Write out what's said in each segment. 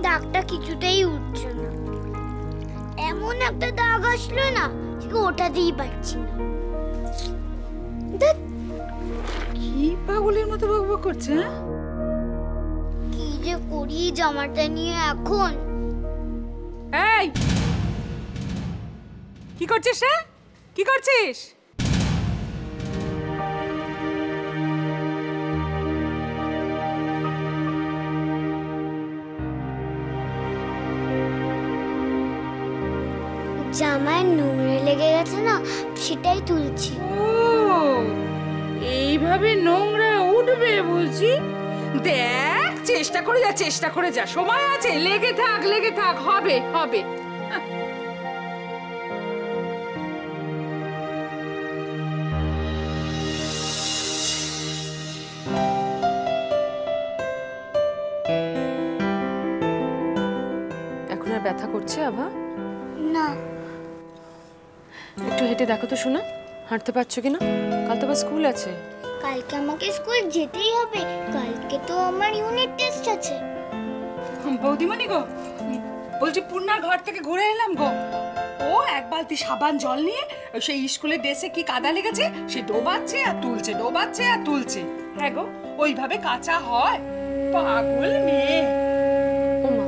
দাগটা কিছুতেই উঠছে না, এমন একটা দাগ আসলো না ঠিক ওঠাতেই পারছি না। কি পাগলের মতো বকবক করছে? কি যে করি জামাটা নিয়ে এখন। এই কি করছিস রে? কি করছিস? জামায় নোংরা লেগে গেছে না, সেটাই তুলছি। ও এইভাবে নোংরা উঠবে বুঝি? দেখ চেষ্টা করে যা, সময় আছে, লেগে থাক, হবে হবে। এখন আর ব্যথা করছে আভা? না। একটু হেঁটে দেখো তো শোনা, হাঁটতে পারছো কিনা? কাল তো আবার স্কুল আছে। কালকে আমাকে স্কুল যেতেই হবে, কালকে তো আমার ইউনিট টেস্ট আছে। বৌদিমণি গো, বলছি পূর্ণার ঘর থেকে ঘুরে এলাম গো। ও এক বালতি সাবান জল নিয়ে সেই স্কুলের ড্রেসে কি কাদা লেগেছে সে ডোবাচ্ছে আর তুলছে। হ্যাঁ গো, ওইভাবে কাঁচা হয়? পাগল মেয়ে। ও মা,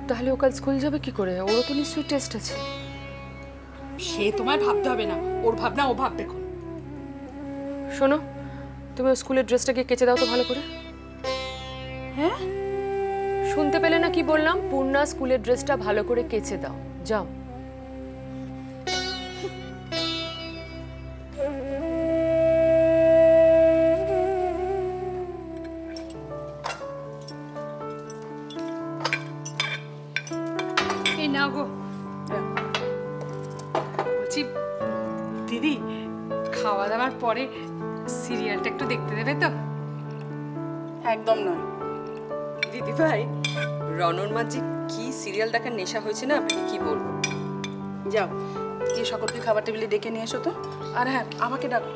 তাহলে ও কাল স্কুল যাবে কি করে? ওরও তো নিশ্চয়ই টেস্ট আছে। সে তোমায় ভাবতে হবে না, ওর ভাবনা ও ভাববে। শোনো, তুমি স্কুলের ড্রেসটাকে কেচে দাও তো ভালো করে। হ্যাঁ, শুনতে পেলে না কি বললাম? পূর্ণা স্কুলের ড্রেসটা ভালো করে কেচে দাও, যাও। এই নাও গো। বলছি দিদি, খাওয়া দাওয়ার পরে সিরিয়ালটা একটু দেখতে দেবে তো? একদম নয় দিদি ভাই, রনর মা যে কি সিরিয়াল দেখার নেশা হয়েছে না, কি বলবো। যাও গিয়ে সকলকে খাবার টেবিলে ডেকে নিয়ে এসো তো। আর হ্যাঁ, আমাকে ডাকো।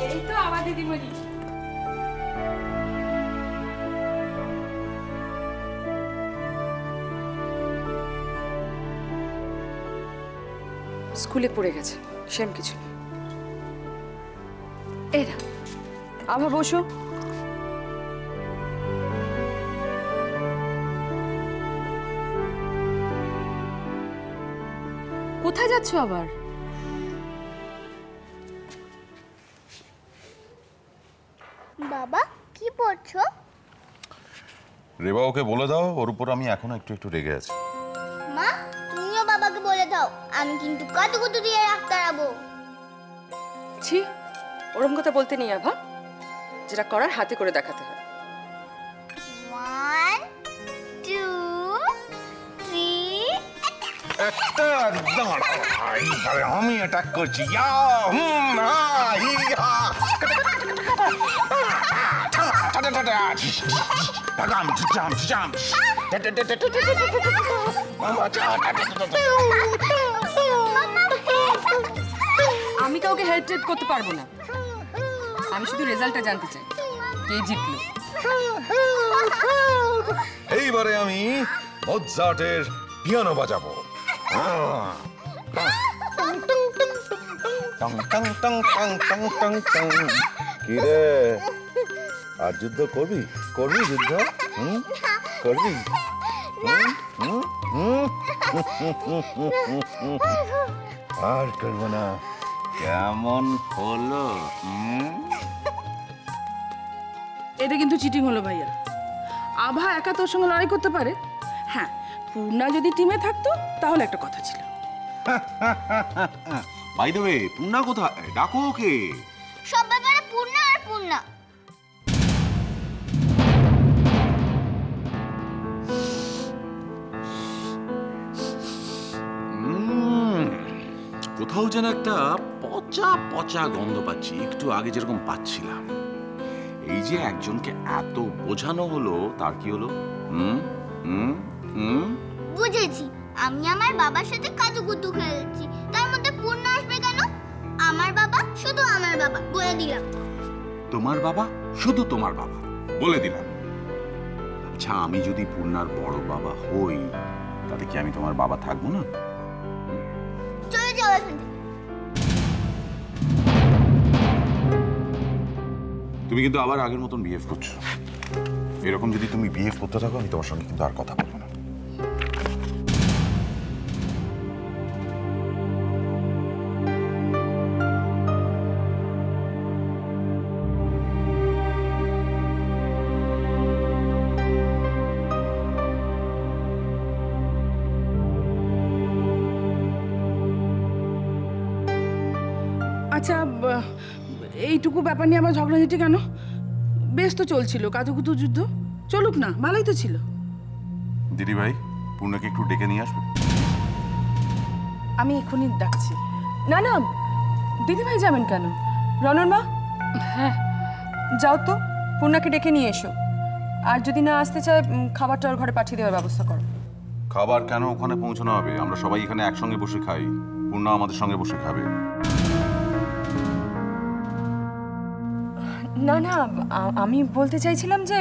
এই তো আমার দিদিমণি। স্কুলে পড়ে গেছে, সেম কিছু। এই না, আভা বসো। কোথায় যাচ্ছ আবার? বাবা কি পড়ছো? রেবা ওকে বলে দাও, ওর উপর আমি এখনো একটু রেগে আছি। মা তুমিও বাবাকে বলে দাও, আমি কিন্তু কাতুকুতু দিয়ে রাখ করাবো। ছি, ওরম কথা বলতে নেই আভা, যেটা করার হাতে করে দেখাতে হয়। 1 2 3 একটা একদম আমি অ্যাটাক করছি। আমি কাউকে হেল্প করতে পারবো না, আমি শুধু রেজাল্টটা জানতে চাই, কে জিতলো। এইবারে আমি মোৎসার্টের পিয়ানো বাজাবো। কি রে, আর যুদ্ধ করবি যুদ্ধ? করবি? আর করবো না। কেমন হলো? এটা কিন্তু চিটিং হলো ভাইয়া। আভা একা তোর সঙ্গে লড়াই করতে পারে? হ্যাঁ, পূর্ণা যদি টিমে থাকতো তাহলে একটা কথা ছিল। বাই দ্য ওয়ে, পূর্ণা কোথায়? ডাকো ওকে। সব ব্যাপারে পূর্ণা আর পূর্ণা। কোথাও যেন একটা পচা পচা গন্ধ পাচ্ছি, একটু আগে যেরকম পাচ্ছিলাম। এই যে একজনকে এত বোঝানো হলো, তার কি হলো? বুঝেছি, আমি আমার বাবার সাথে কাতুকুতু খেলছি, তার মধ্যে পূর্ণা আসবে কেন? আমার বাবা শুধু আমার বাবা, বলে দিলাম। তোমার বাবা শুধু তোমার বাবা, বলে দিলাম। আচ্ছা, আমি যদি পূর্ণার বড় বাবা হই, তাতে কি আমি তোমার বাবা থাকবো না? চলে যাও এখান থেকে। তুমি কিন্তু আবার আগের মতন বিহেভ করছো। এরকম যদি তুমি বিহেভ করতে থাকো, আমি তোমার সঙ্গে কিন্তু আর কথা বলবো না। আচ্ছা, এইটুকু ব্যাপার নিয়ে আবার ঝগড়াঝাটি কেন? বেশ তো চলছিল কাতুকুতু যুদ্ধ, চলুক না, ভালোই তো ছিল। দিদি ভাই, পূর্ণাকে একটু ডেকে নিয়ে আসবে। আমি এখনই ডাকছি। না না, দিদিভাই যাবেন কেন? রনর মা, হ্যাঁ, যাও তো, পূর্ণাকে ডেকে নিয়ে এসো। আর যদি না আসতে চায়, খাবারটা ওর ঘরে পাঠিয়ে দেওয়ার ব্যবস্থা করো। খাবার কেন ওখানে পৌঁছানো হবে? আমরা সবাই এখানে একসঙ্গে বসে খাই, পূর্ণা আমাদের সঙ্গে বসে খাবে। না না, আমি বলতে চাইছিলাম যে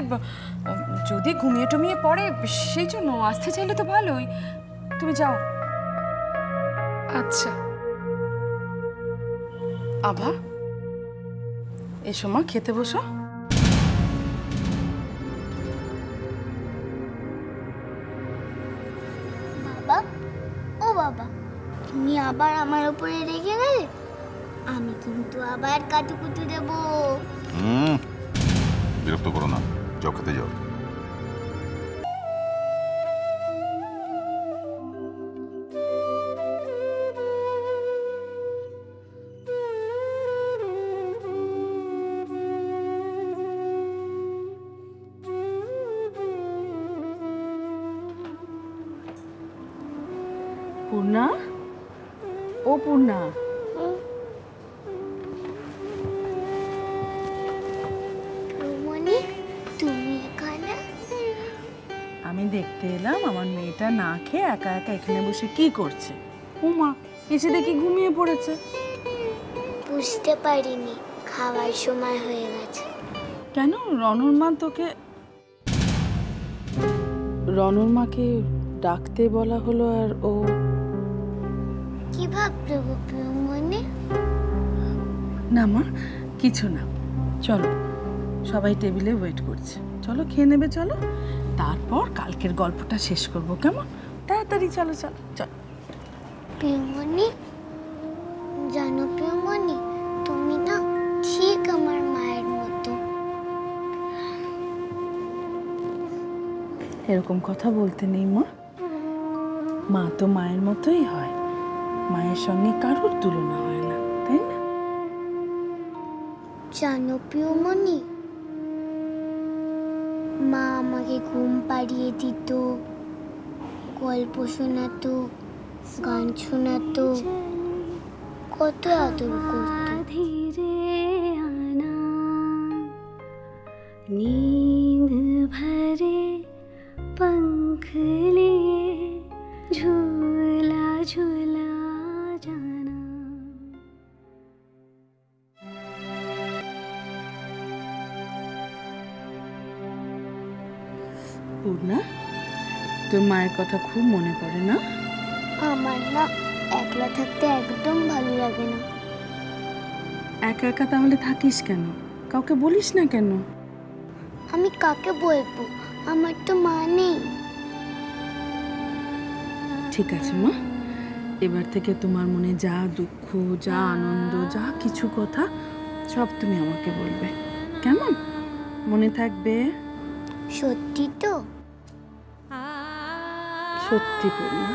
যদি ঘুমিয়ে টুমিয়ে পড়ে, সেই জন্য আসতে চাইলে তো ভালোই। তুমি যাও। আচ্ছা। আভা, এসো মা, খেতে বসো। বাবা, ও বাবা, তুমি আবার আমার উপরে রেগে গেলে? আমি কিন্তু আবার কাতুকুতু দেবো। বিরক্ত করো না, যাও খেতে যাও। পূর্ণা, ও পূর্ণা, রুমনি, তুমি এখানে? আমি দেখতে এলাম আমার মেয়েটা না খেয়ে একা একা এখানে বসে কি করছে। ও মা, এসে দেখি ঘুমিয়ে পড়েছে। বুঝতে পারিনি, খাওয়ার সময় হয়ে গেছে। কেন? রনর মা তোকে, রনর মাকে ডাকতে বলা হলো আর ও? কি ভাবতে গো প্রিয়মণি? না মা, কিছু না। চলো, সবাই টেবিলে ওয়েট করছে, চলো খেয়ে নেবে, চলো। তারপর কালকের গল্পটা শেষ করবো, কেমন? তাড়াতাড়ি চলো চলো চলো। প্রিয়মণি, জানো প্রিয়মণি, তুমি না ঠিক আমার মায়ের মতো। এরকম কথা বলতে নেই মা, মা তো মায়ের মতোই হয়, মায়ের সঙ্গে কারোর তুলনা হয় না, তাই না? জানো প্রিয়মণি, মা আমাকে ঘুম পাড়িয়ে দিত, গল্প শোনাতো, গান শোনাতো, কত আদর করতো। ধীরে আনা नींद भरे पंख लिए झूला झूला जाना। পূর্ণা, তোর মায়ের কথা খুব মনে পড়ে না? আমার না একলা থাকতে একদম ভালো লাগে না। একা একা তাহলে থাকিস কেন? কাউকে বলিস না কেন? আমি কাকে বলবো, আমার তো মা নেই। ঠিক আছে মা, এবার থেকে তোমার মনে যা দুঃখ, যা আনন্দ, যা কিছু কথা সব তুমি আমাকে বলবে, কেমন? মনে থাকবে? সত্যি তো? সত্যি পূর্ণা।